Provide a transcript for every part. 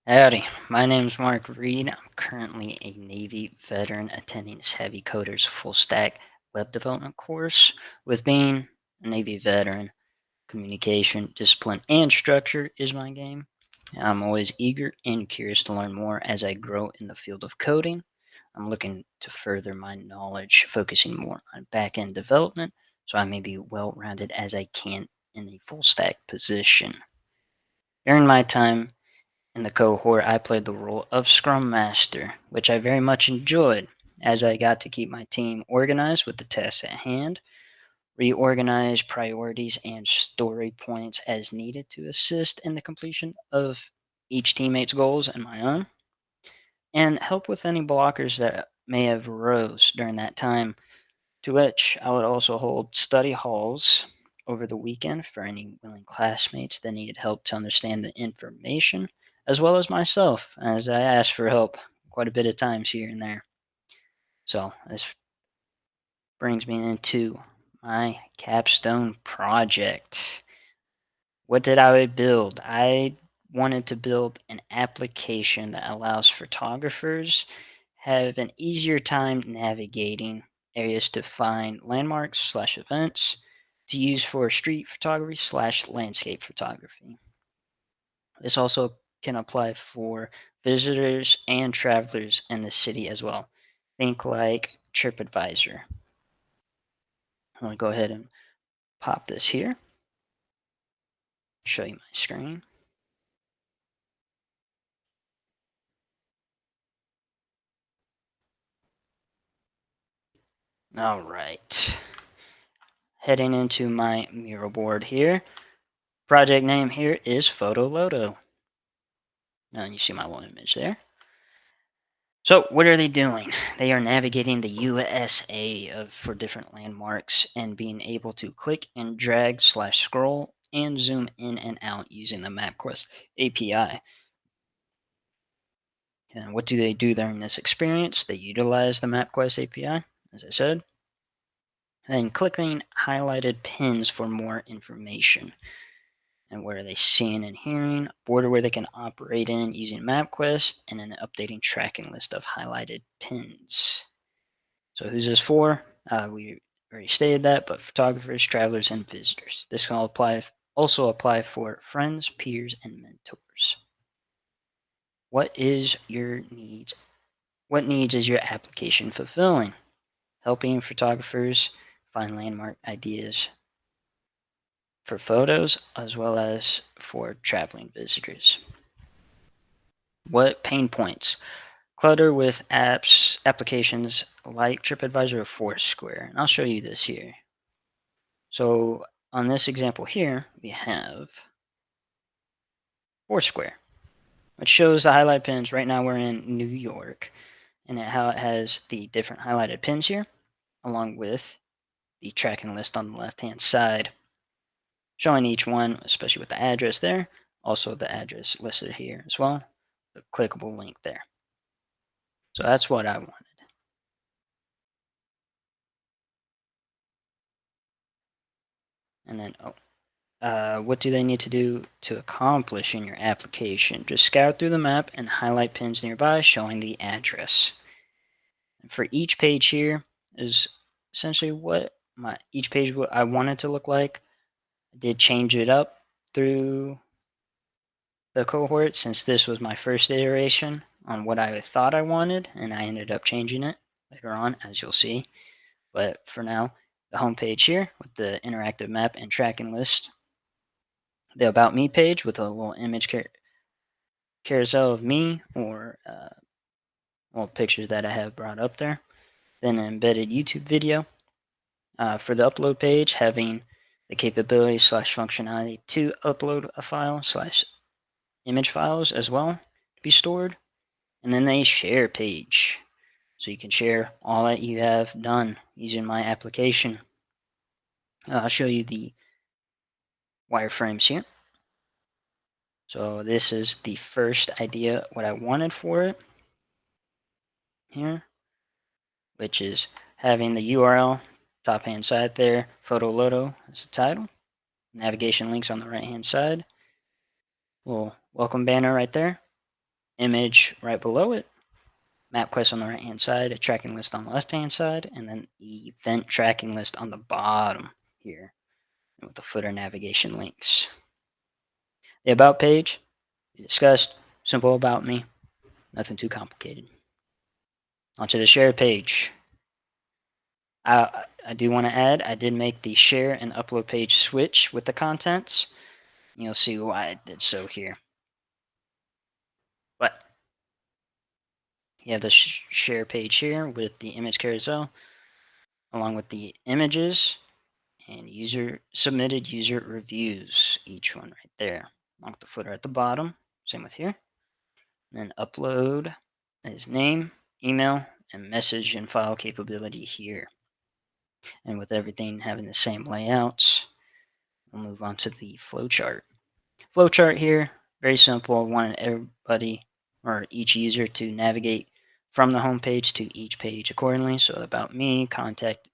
Howdy, my name's Mark Reed. I'm currently a Navy veteran attending Heavy Coders full stack web development course. With being a Navy veteran, communication, discipline, and structure is my game. I'm always eager and curious to learn more as I grow in the field of coding. I'm looking to further my knowledge, focusing more on back end development so I may be well rounded as I can in a full stack position. During my time in the cohort, I played the role of Scrum Master, which I very much enjoyed, as I got to keep my team organized with the tasks at hand, reorganize priorities and story points as needed to assist in the completion of each teammate's goals and my own, and help with any blockers that may have arose during that time, to which I would also hold study halls over the weekend for any willing classmates that needed help to understand the information, as well as myself, as I asked for help quite a bit of times here and there. So this brings me into my capstone project. What did I build? I wanted to build an application that allows photographers have an easier time navigating areas to find landmarks slash events to use for street photography slash landscape photography. This also can apply for visitors and travelers in the city as well. Think like TripAdvisor. I'm going to go ahead and pop this here, show you my screen. All right. Heading into my mural board here. Project name here is PhotoLoto. Now you see my little image there. So what are they doing? They are navigating the USA for different landmarks and being able to click and drag slash scroll and zoom in and out using the MapQuest API. And what do they do during this experience? They utilize the MapQuest API, as I said, and then clicking highlighted pins for more information. And what are they seeing and hearing? A border where they can operate in using MapQuest, and an updating tracking list of highlighted pins. So who's this for? We already stated that, but photographers, travelers, and visitors. This can also apply for friends, peers, and mentors. What is your needs? What needs is your application fulfilling? Helping photographers find landmark ideas for photos as well as for traveling visitors. What pain points? Clutter with applications like TripAdvisor or Foursquare. And I'll show you this here. So on this example here, we have Foursquare, which shows the highlight pins. Right now we're in New York, and how it has the different highlighted pins here, along with the tracking list on the left-hand side, showing each one, especially with the address there. Also the address listed here as well, the clickable link there. So that's what I wanted. And then, what do they need to do to accomplish in your application? Just scour through the map and highlight pins nearby showing the address. And for each page here is essentially what each page what I wanted to look like. I did change it up through the cohort since this was my first iteration on what I thought I wanted, and I ended up changing it later on, as you'll see. But for now, the home page here with the interactive map and tracking list, the About Me page with a little image carousel of me or well, pictures that I have brought up there. Then an embedded YouTube video. For the upload page, having the capability slash functionality to upload a file slash image files as well to be stored. And then a share page. So you can share all that you have done using my application. I'll show you the wireframes here. So this is the first idea, what I wanted for it here, which is having the URL top hand side there, PhotoLoto is the title, navigation links on the right hand side, little welcome banner right there, image right below it, MapQuest on the right-hand side, a tracking list on the left-hand side, and then event tracking list on the bottom here with the footer navigation links. The About page, we discussed, simple about me, nothing too complicated. Onto the Share page. I do want to add, I did make the Share and Upload page switch with the contents. You'll see why I did so here. But you have the Share page here with the image carousel, along with the images and submitted user reviews, each one right there, along with the footer at the bottom. Same with here. And then upload is name, email, and message and file capability here. And with everything having the same layouts, we'll move on to the flowchart. Flowchart here, very simple. I wanted everybody or each user to navigate from the home page to each page accordingly. So about me, contact,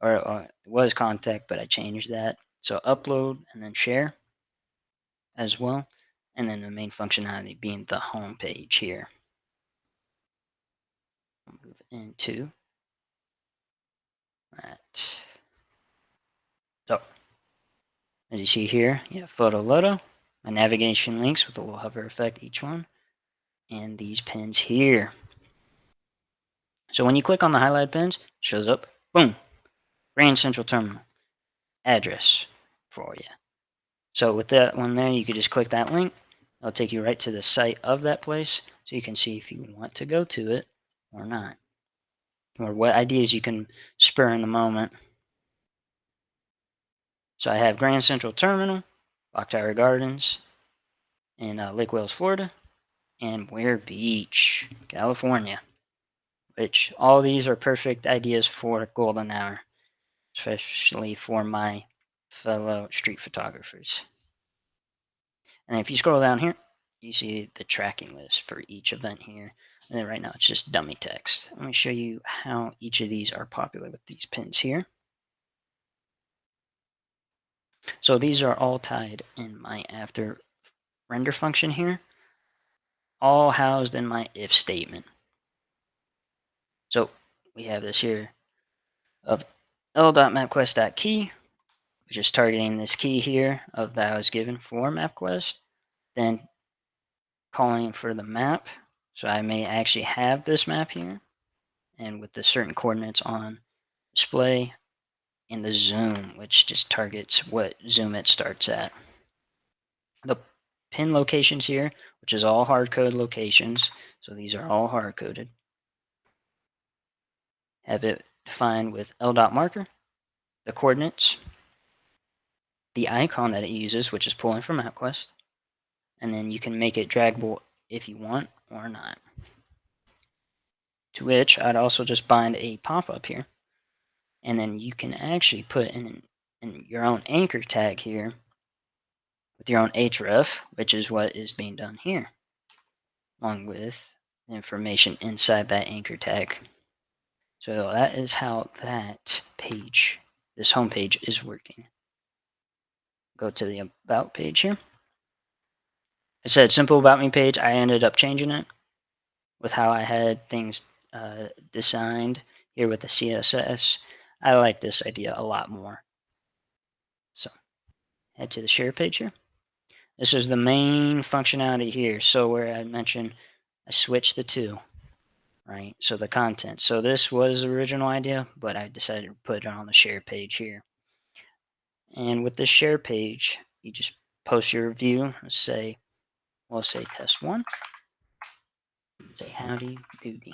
or it was contact, but I changed that. So upload and then share as well. And then the main functionality being the home page here. I'll move into that. So as you see here, you have PhotoLoto, my navigation links with a little hover effect each one, and these pins here. So when you click on the highlight pins, it shows up, boom, Grand Central Terminal address for you. So with that one there, you could just click that link. It'll take you right to the site of that place, so you can see if you want to go to it or not, or what ideas you can spur in the moment. So I have Grand Central Terminal, Clock Tower Gardens, in Lake Wales, Florida, and Ware Beach, California, which all these are perfect ideas for golden hour, especially for my fellow street photographers. And if you scroll down here, you see the tracking list for each event here. And then right now it's just dummy text. Let me show you how each of these are popular with these pins here. So these are all tied in my after render function here, all housed in my if statement. So we have this here of l.mapquest.key, which is targeting this key here of that I was given for MapQuest, then calling for the map. So I may actually have this map here, and with the certain coordinates on display, and the zoom, which just targets what zoom it starts at. The pin locations here, which is all hard-coded locations, so these are all hard-coded, have it defined with l.marker, the coordinates, the icon that it uses, which is pulling from MapQuest, and then you can make it draggable if you want or not. To which I'd also just bind a pop-up here, and then you can actually put in your own anchor tag here with your own href, which is what is being done here, along with the information inside that anchor tag. So that is how that page, this home page, is working. Go to the About page here. I said simple About Me page. I ended up changing it with how I had things designed here with the CSS. I like this idea a lot more. So head to the Share page here. This is the main functionality here. So where I mentioned I switched the two, right? So the content. So this was the original idea, but I decided to put it on the Share page here. And with the Share page, you just post your review. We'll say test one. Say howdy doody.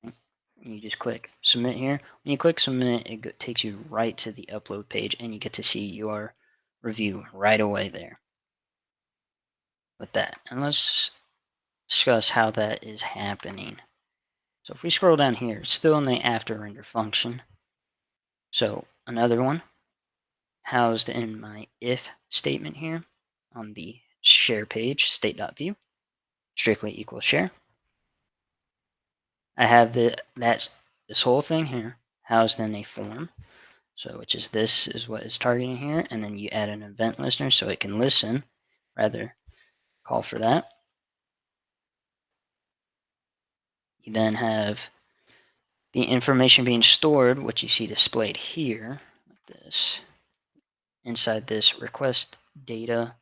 And you just click submit here. When you click submit, it takes you right to the upload page, and you get to see your review right away there with that. And let's discuss how that is happening. So if we scroll down here, it's still in the after render function. So another one housed in my if statement here on the share page, state.view, strictly equals share. I have this whole thing here housed in a form. So this is what is targeting here, and then you add an event listener so it can listen, rather call for that. You then have the information being stored, which you see displayed here, like this, inside this request data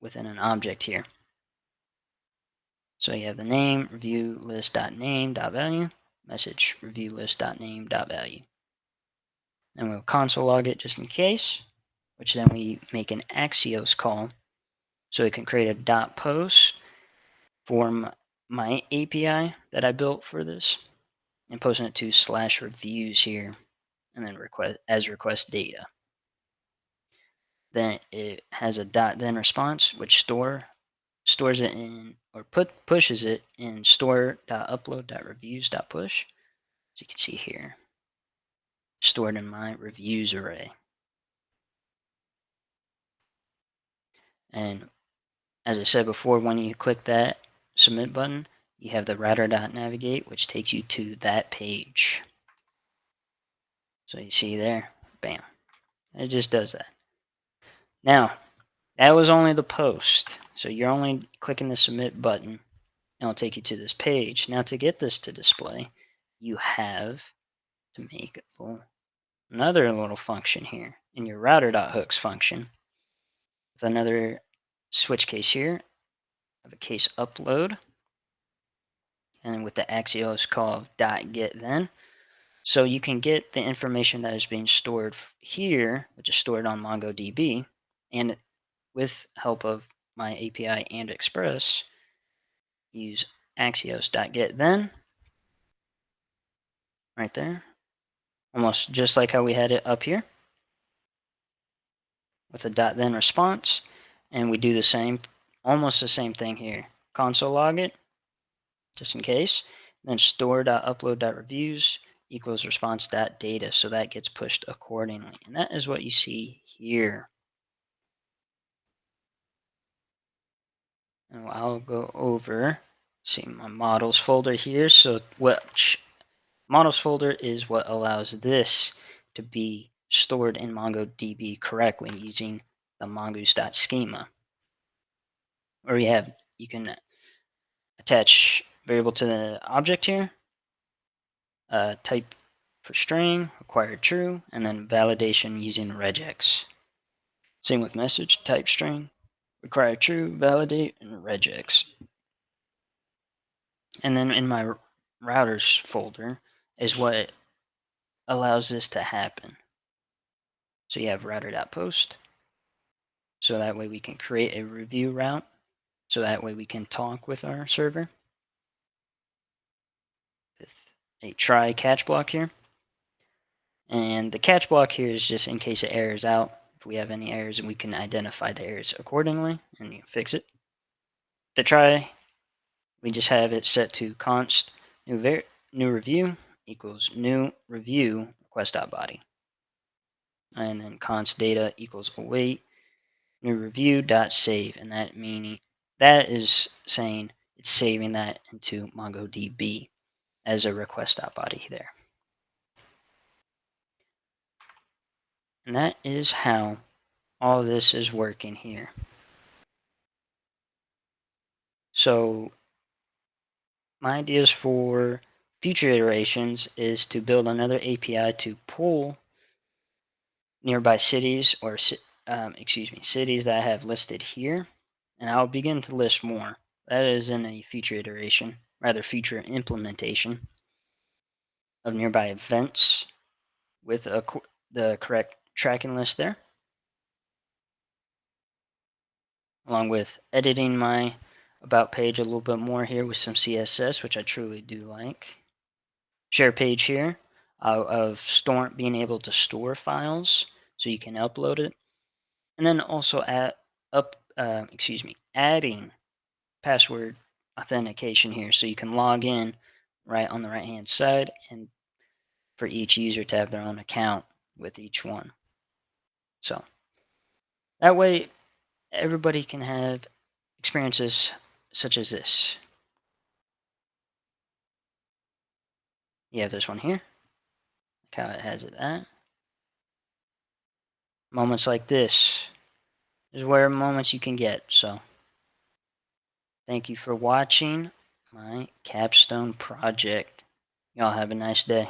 within an object here. So you have the name, review list.name.value, message review list.name.value. And we'll console log it just in case, which then we make an Axios call. So it can create a dot post for my API that I built for this and posting it to /reviews here and then request data. Then it has a dot then response, which stores it in or pushes it in store.upload.reviews.push. So you can see here, stored in my reviews array. And as I said before, when you click that submit button, you have the router.navigate, which takes you to that page. So you see there, bam, it just does that. Now, that was only the post. So you're only clicking the submit button, and it'll take you to this page. Now to get this to display, you have to make another little function here in your router.hooks function with another switch case here of a case upload, and with the Axios call of .get then. So you can get the information that is being stored here, which is stored on MongoDB, and with help of my API and Express, use Axios.get then, right there, almost just like how we had it up here with a .then response, and we do the same, almost the same thing here. Console log it, just in case, then store.upload.reviews equals response.data, so that gets pushed accordingly. And that is what you see here. And I'll go over, see my models folder here. So what models folder is what allows this to be stored in MongoDB correctly using the mongoose.schema. Or you can attach variable to the object here, type for string, required true, and then validation using regex. Same with message, type string, required true, validate, and regex. And then in my routers folder is what allows this to happen. So you have router.post. So that way we can create a review route. So that way we can talk with our server with a try catch block here. And the catch block here is just in case it errors out. If we have any errors, we can identify the errors accordingly and you fix it. To try, we just have it set to const new review equals new review request.body. And then const data equals await new review dot save, and that is saying it's saving that into MongoDB as a request.body there. And that is how all this is working here. So my ideas for future iterations is to build another API to pull nearby cities or cities that I have listed here, and I'll begin to list more. That is in a future iteration, rather future implementation of nearby events with the correct tracking list there, along with editing my about page a little bit more here with some CSS, which I truly do like. Share page here of being able to store files so you can upload it, and then also adding password authentication here so you can log in right on the right hand side, and for each user to have their own account with each one. So that way everybody can have experiences such as this. You have this one here, like how it has it at. Moments like this is where moments you can get. So Thank you for watching my capstone project. Y'all have a nice day.